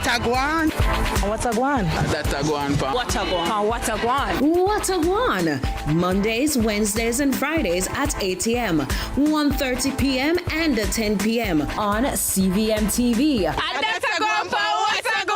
a guan? What a guan? That's a guan, pa. What a guan? What a guan? What a guan? Mondays, Wednesdays, and Fridays at 8 a.m., 1:30 p.m., and 10 p.m. on CVM TV. And that's a guan, pa. What a guan?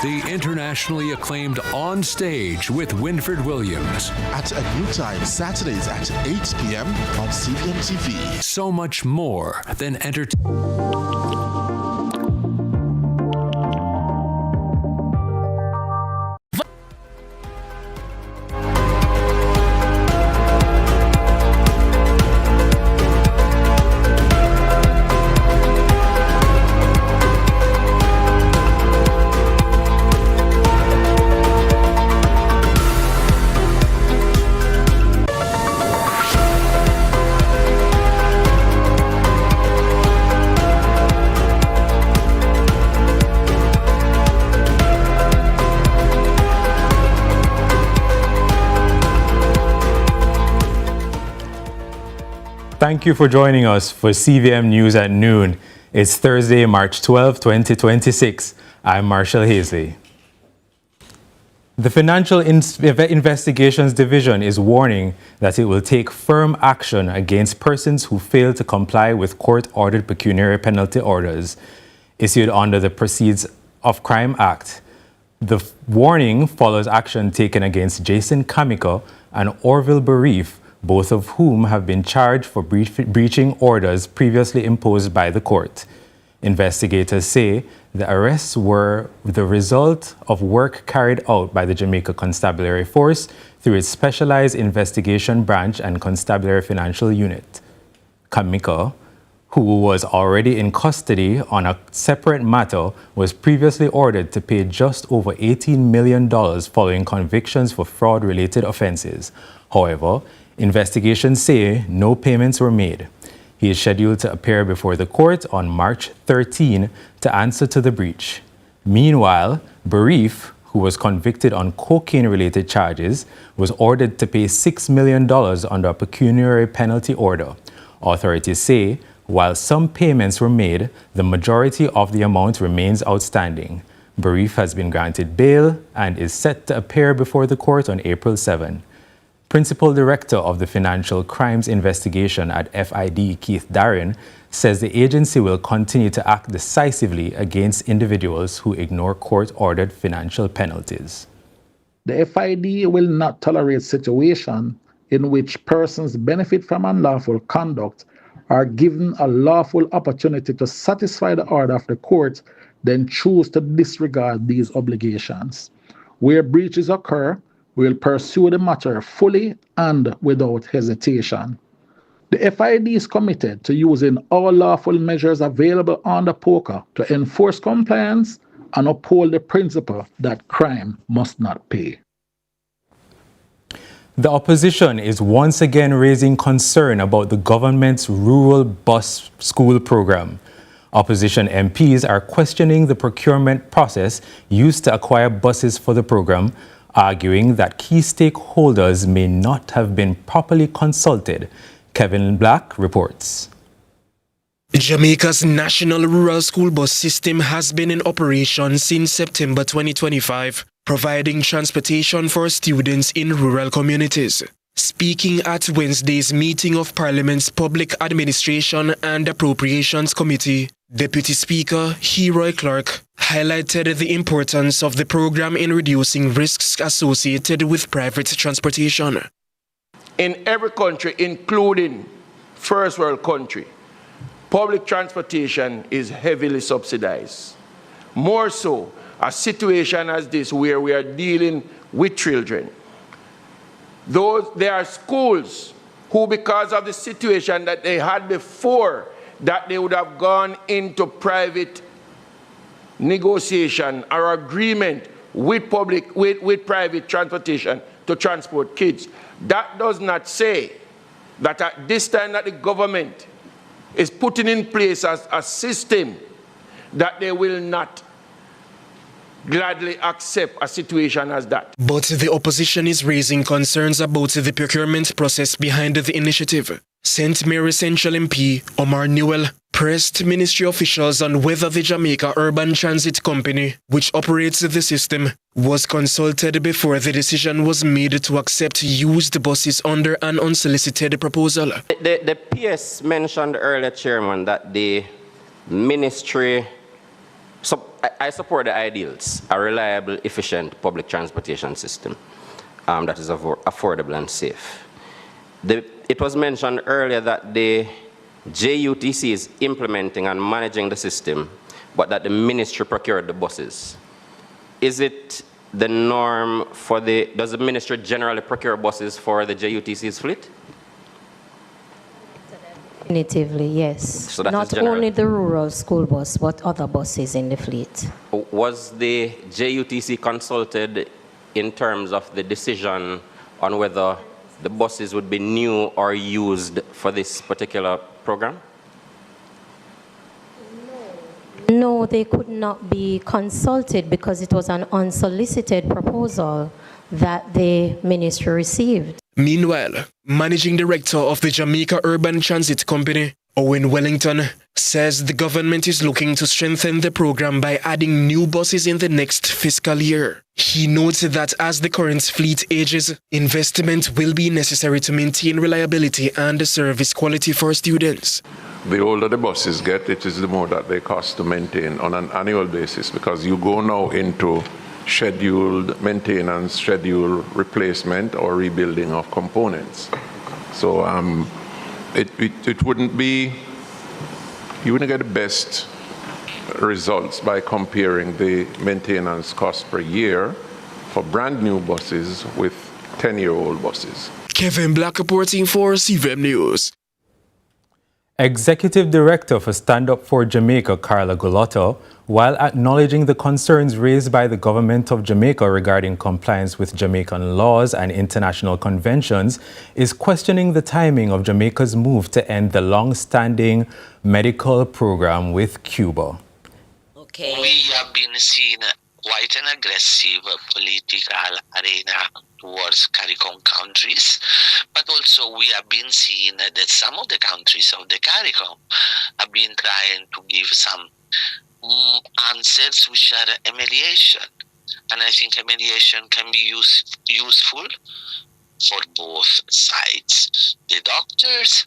The internationally acclaimed On Stage with Winfred Williams. At a new time, Saturdays at 8 p.m. on CVM TV. So much more than entertainment. Thank you for joining us for CVM News at noon. It's Thursday, March 12, 2026. I'm Marshall Hazley. The Financial Investigations Division is warning that it will take firm action against persons who fail to comply with court-ordered pecuniary penalty orders issued under the Proceeds of Crime Act. The warning follows action taken against Jason Kamiko and Orville Barif, both of whom have been charged for breaching orders previously imposed by the court. Investigators say the arrests were the result of work carried out by the Jamaica Constabulary Force through its Specialized Investigation Branch and Constabulary Financial Unit. Kamiko, who was already in custody on a separate matter, was previously ordered to pay just over $18 million following convictions for fraud-related offenses. However, investigations say no payments were made. He is scheduled to appear before the court on March 13 to answer to the breach. Meanwhile, Barif, who was convicted on cocaine-related charges, was ordered to pay $6 million under a pecuniary penalty order. Authorities say while some payments were made, the majority of the amount remains outstanding. Barif has been granted bail and is set to appear before the court on April 7. Principal Director of the Financial Crimes Investigation at FID, Keith Darren, says the agency will continue to act decisively against individuals who ignore court-ordered financial penalties. The FID will not tolerate situations in which persons benefit from unlawful conduct are given a lawful opportunity to satisfy the order of the court, then choose to disregard these obligations. Where breaches occur, we will pursue the matter fully and without hesitation. The FID is committed to using all lawful measures available under POCA to enforce compliance and uphold the principle that crime must not pay. The opposition is once again raising concern about the government's rural bus school program. Opposition MPs are questioning the procurement process used to acquire buses for the program, arguing that key stakeholders may not have been properly consulted. Kevin Black reports. Jamaica's national rural school bus system has been in operation since September 2025, providing transportation for students in rural communities. Speaking at Wednesday's meeting of Parliament's Public Administration and Appropriations Committee, Deputy Speaker Heroy Clark highlighted the importance of the program in reducing risks associated with private transportation. In every country, including first world country, public transportation is heavily subsidized. More so, a situation as this where we are dealing with children. There are schools who, because of the situation that they had before, that they would have gone into private negotiation or agreement with private transportation to transport kids. That does not say that at this time that the government is putting in place a system that they will not gladly accept a situation as that. But the opposition is raising concerns about the procurement process behind the initiative. St. Mary Central MP Omar Newell pressed ministry officials on whether the Jamaica Urban Transit Company, which operates the system, was consulted before the decision was made to accept used buses under an unsolicited proposal. The PS mentioned earlier, Chairman, that the ministry, I support the ideals, a reliable, efficient public transportation system that is affordable and safe. It was mentioned earlier that the JUTC is implementing and managing the system, but that the ministry procured the buses. Is it the norm for does the ministry generally procure buses for the JUTC's fleet? Definitively, yes. So that not is only the rural school bus, but other buses in the fleet. Was the JUTC consulted in terms of the decision on whether the buses would be new or used for this particular program? No, they could not be consulted because it was an unsolicited proposal that the ministry received. Meanwhile, Managing Director of the Jamaica Urban Transit Company, Owen Wellington, says the government is looking to strengthen the program by adding new buses in the next fiscal year. He notes that as the current fleet ages, investment will be necessary to maintain reliability and service quality for students. The older the buses get, it is the more that they cost to maintain on an annual basis, because you go now into scheduled maintenance, scheduled replacement or rebuilding of components. So it wouldn't be, you wouldn't get the best results by comparing the maintenance cost per year for brand new buses with 10-year-old buses. Kevin Black reporting for CVM News. Executive Director for Stand Up for Jamaica, Carla Gulotto, while acknowledging the concerns raised by the government of Jamaica regarding compliance with Jamaican laws and international conventions, is questioning the timing of Jamaica's move to end the long-standing medical program with Cuba. Okay. We have been seeing quite an aggressive political arena towards CARICOM countries, but also we have been seeing that some of the countries of the CARICOM have been trying to give some answers which are a mediation. And I think a mediation can be useful for both sides, the doctors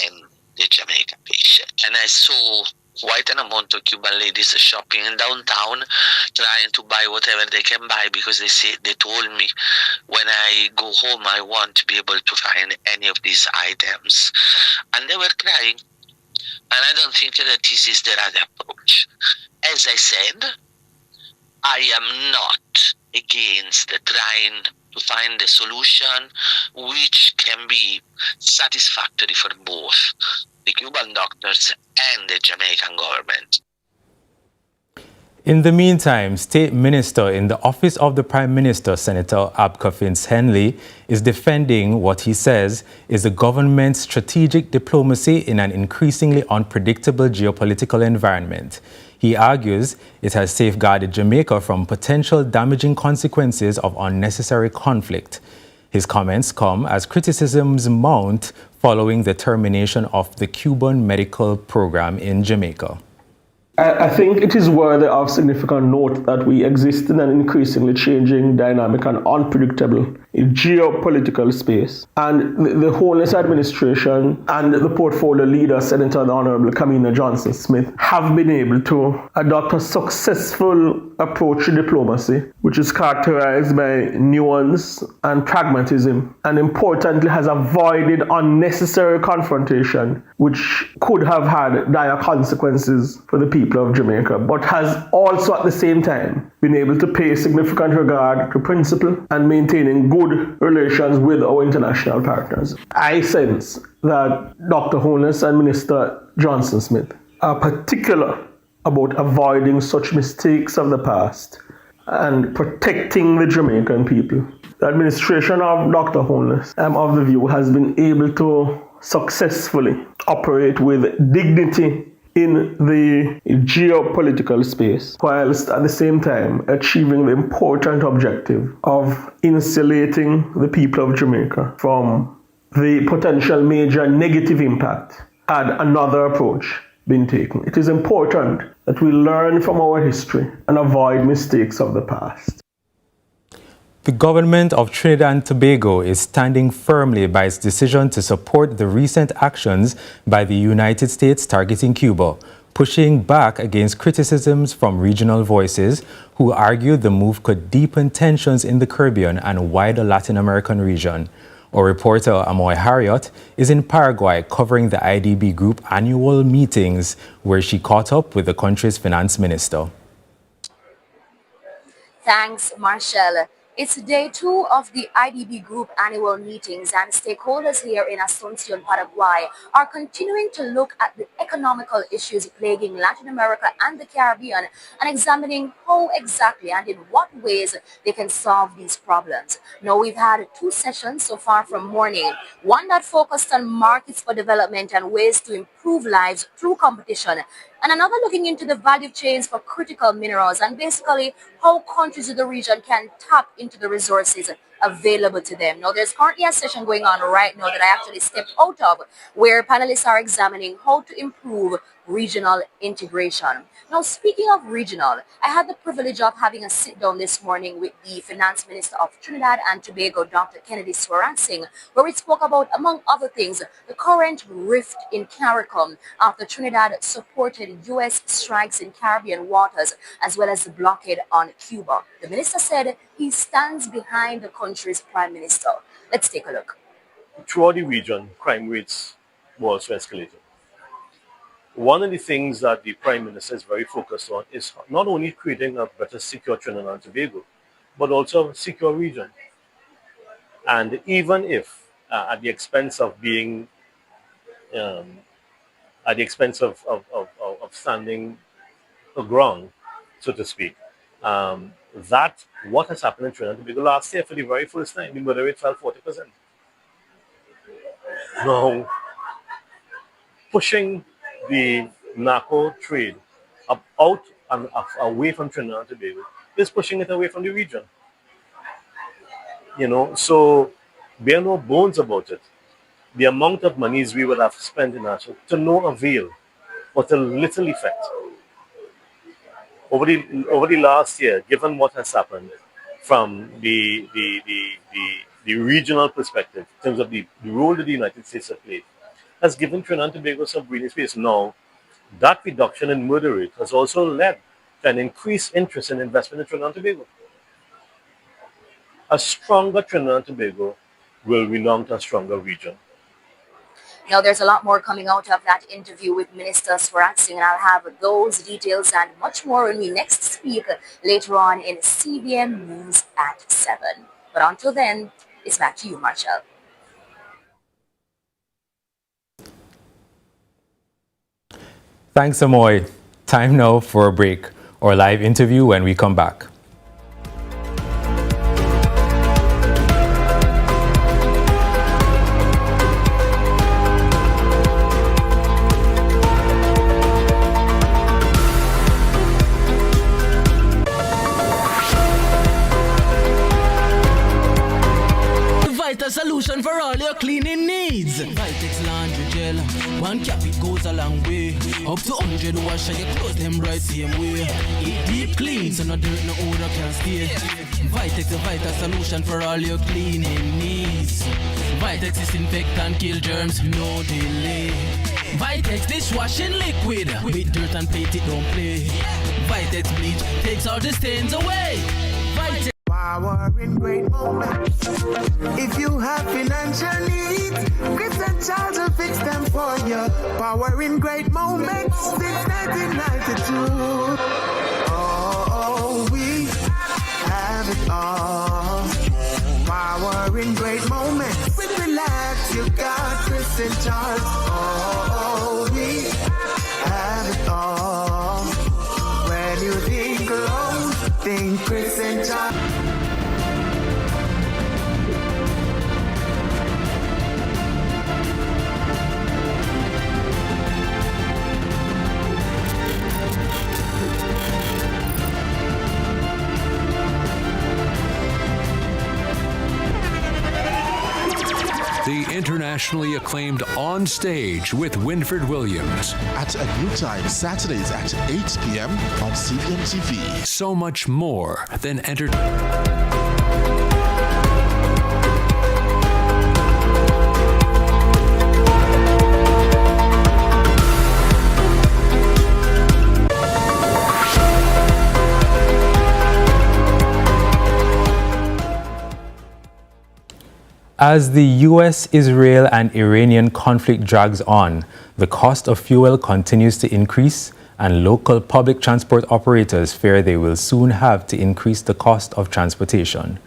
and the Jamaican patient. And I saw quite an amount of Cuban ladies shopping in downtown, trying to buy whatever they can buy, because they told me when I go home I want to be able to find any of these items. And they were crying. And I don't think that this is the right approach. As I said, I am not against trying to find a solution which can be satisfactory for both the Cuban doctors and the Jamaican government. In the meantime, State Minister in the Office of the Prime Minister, Senator Abka Finch-Henley, is defending what he says is the government's strategic diplomacy in an increasingly unpredictable geopolitical environment. He argues it has safeguarded Jamaica from potential damaging consequences of unnecessary conflict. His comments come as criticisms mount following the termination of the Cuban medical program in Jamaica. I think it is worthy of significant note that we exist in an increasingly changing, dynamic and unpredictable geopolitical space. And the Holness administration and the portfolio leader, Senator the Honorable Kamina Johnson-Smith, have been able to adopt a successful approach to diplomacy, which is characterized by nuance and pragmatism, and importantly has avoided unnecessary confrontation, which could have had dire consequences for the people of Jamaica, but has also at the same time been able to pay significant regard to principle and maintaining good relations with our international partners. I sense that Dr. Holness and Minister Johnson-Smith are particular about avoiding such mistakes of the past and protecting the Jamaican people. The administration of Dr. Holness, of the view, has been able to successfully operate with dignity in the geopolitical space, whilst at the same time achieving the important objective of insulating the people of Jamaica from the potential major negative impact had another approach been taken. It is important that we learn from our history and avoid mistakes of the past. The government of Trinidad and Tobago is standing firmly by its decision to support the recent actions by the United States targeting Cuba, pushing back against criticisms from regional voices who argued the move could deepen tensions in the Caribbean and wider Latin American region. Our reporter Amoy Harriot is in Paraguay covering the IDB Group annual meetings where she caught up with the country's finance minister. Thanks, Marshall. It's day 2 of the IDB Group annual meetings, and stakeholders here in Asunción, Paraguay are continuing to look at the economical issues plaguing Latin America and the Caribbean and examining how exactly and in what ways they can solve these problems. Now, we've had 2 sessions so far from morning, one that focused on markets for development and ways to improve lives through competition, and another looking into the value chains for critical minerals and basically how countries in the region can tap into the resources available to them. Now, there's currently a session going on right now that I actually stepped out of where panelists are examining how to improve regional integration. Now, speaking of regional, I had the privilege of having a sit-down this morning with the Finance Minister of Trinidad and Tobago, Dr. Kennedy Swaransingham, where we spoke about, among other things, the current rift in CARICOM after Trinidad supported U.S. strikes in Caribbean waters, as well as the blockade on Cuba. The minister said he stands behind the country's prime minister. Let's take a look. Throughout the region, crime rates were also escalating. One of the things that the Prime Minister is very focused on is not only creating a better secure Trinidad and Tobago, but also a secure region. And even if at the expense of being, at the expense of standing the ground, so to speak, that what has happened in Trinidad and Tobago last year for the very first time, the murder rate fell 40%. Now, pushing the narco trade out and away from Trinidad and Tobago is pushing it away from the region. You know, so there are no bones about it. The amount of monies we would have spent in National to no avail, or to little effect. Over the last year, given what has happened from the regional perspective, in terms of the role that the United States have played, has given Trinidad and Tobago some breathing space. Now, that reduction in murder rate has also led to an increased interest in investment in Trinidad and Tobago. A stronger Trinidad and Tobago will belong to a stronger region. Now, there's a lot more coming out of that interview with Minister Swaransingham, and I'll have those details and much more when we next speak later on in CVM News at 7. But until then, it's back to you, Marshall. Thanks, Amoy. Time now for a break or live interview when we come back. Solution for all your cleaning needs. Vitex laundry gel, 1 cap it goes a long way. Up to 100 wash and you close them right same way. It deep clean so no dirt, no odor can stay. Vitex a vital solution for all your cleaning needs. Vitex disinfectant kill germs, no delay. Vitex dishwashing liquid, with dirt and plate it don't play. Vitex bleach takes all the stains away. Vitex power in great moments. If you have financial needs, Chris and Charles will fix them for you. Power in great moments since 1992. Oh, we have it all. Power in great moments. When relax, you got Chris and Charles. Oh, we have it all. When you think alone, think Chris the internationally acclaimed On Stage with Winfred Williams. At a new time, Saturdays at 8 p.m. on CVM TV. So much more than entertainment. As the U.S., Israel and Iranian conflict drags on, the cost of fuel continues to increase, and local public transport operators fear they will soon have to increase the cost of transportation.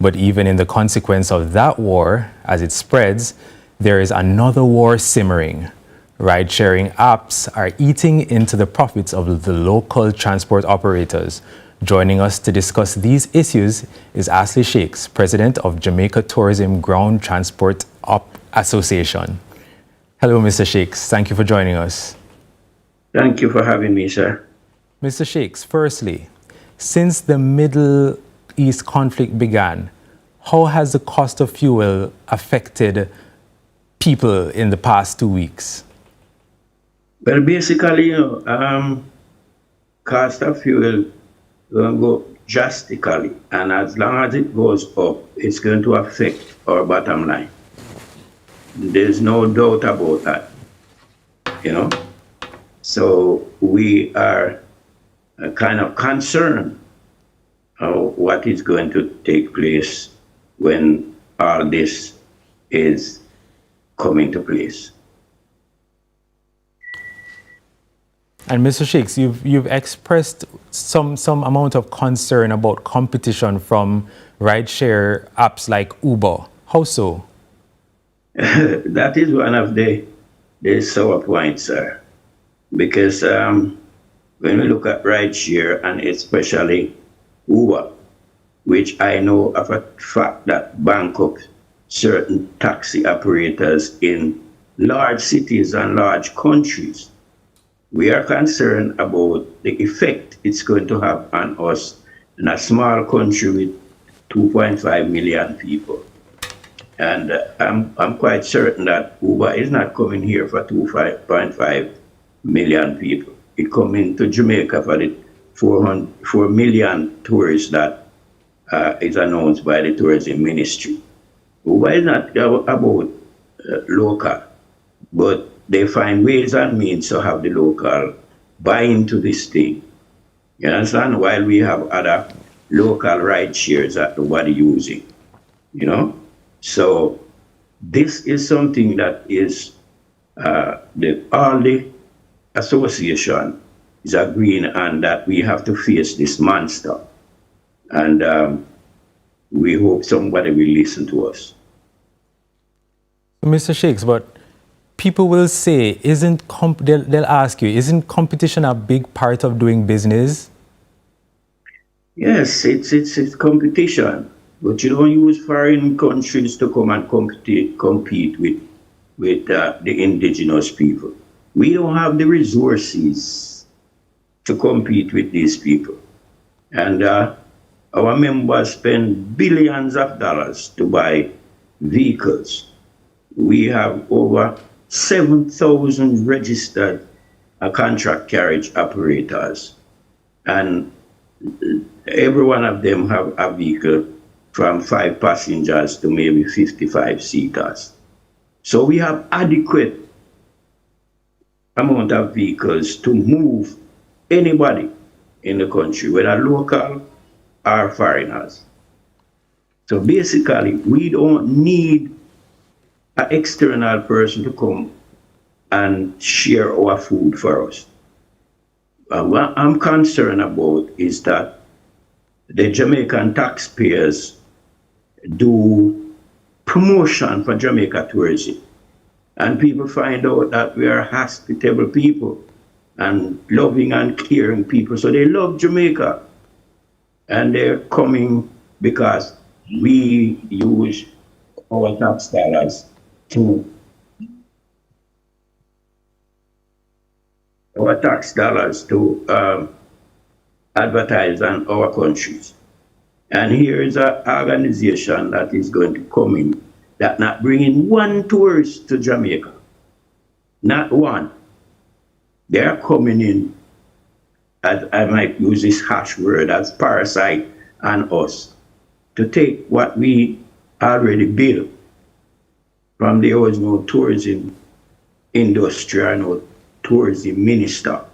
But even in the consequence of that war, as it spreads, there is another war simmering. Ride-sharing apps are eating into the profits of the local transport operators. Joining us to discuss these issues is Ashley Shakes, president of Jamaica Tourism Ground Transport Association. Hello, Mr. Shakes. Thank you for joining us. Thank you for having me, sir. Mr. Shakes, firstly, since the Middle East conflict began, how has the cost of fuel affected people in the past 2 weeks? Well, basically, cost of fuel will go drastically, and as long as it goes up, it's going to affect our bottom line. There's no doubt about that, So we are kind of concerned of what is going to take place when all this is coming to place. And Mr. Shakes, you've expressed some amount of concern about competition from rideshare apps like Uber. How so? That is one of the sour points, sir. Because when we look at rideshare, and especially Uber, which I know of a fact that bankrupt certain taxi operators in large cities and large countries, we are concerned about the effect it's going to have on us in a small country with 2.5 million people. And I'm quite certain that Uber is not coming here for 2.5 million people. It's coming to Jamaica for the 4 million tourists that is announced by the tourism ministry. Uber is not about local, but they find ways and means to have the local buy into this thing. You understand? While we have other local ride shares that nobody using, So this is something that is all the association is agreeing on, that we have to face this monster. And we hope somebody will listen to us. Mr. Shakes, but people will say, they'll ask you, isn't competition a big part of doing business? Yes, it's competition, but you don't use foreign countries to come and compete with the indigenous people. We don't have the resources to compete with these people. And our members spend billions of dollars to buy vehicles. We have over 7,000 registered contract carriage operators, and every one of them have a vehicle from 5 passengers to maybe 55 seaters. So we have adequate amount of vehicles to move anybody in the country, whether local or foreigners. So basically, we don't need an external person to come and share our food for us. What I'm concerned about is that the Jamaican taxpayers do promotion for Jamaica tourism, and people find out that we are hospitable people and loving and caring people, so they love Jamaica, and they're coming because we use our tax dollars to advertise on our countries. And here is an organization that is going to come in that not bringing one tourist to Jamaica. Not one. They are coming in, as I might use this harsh word, as parasite on us, to take what we already built from the original tourism industry and tourism minister.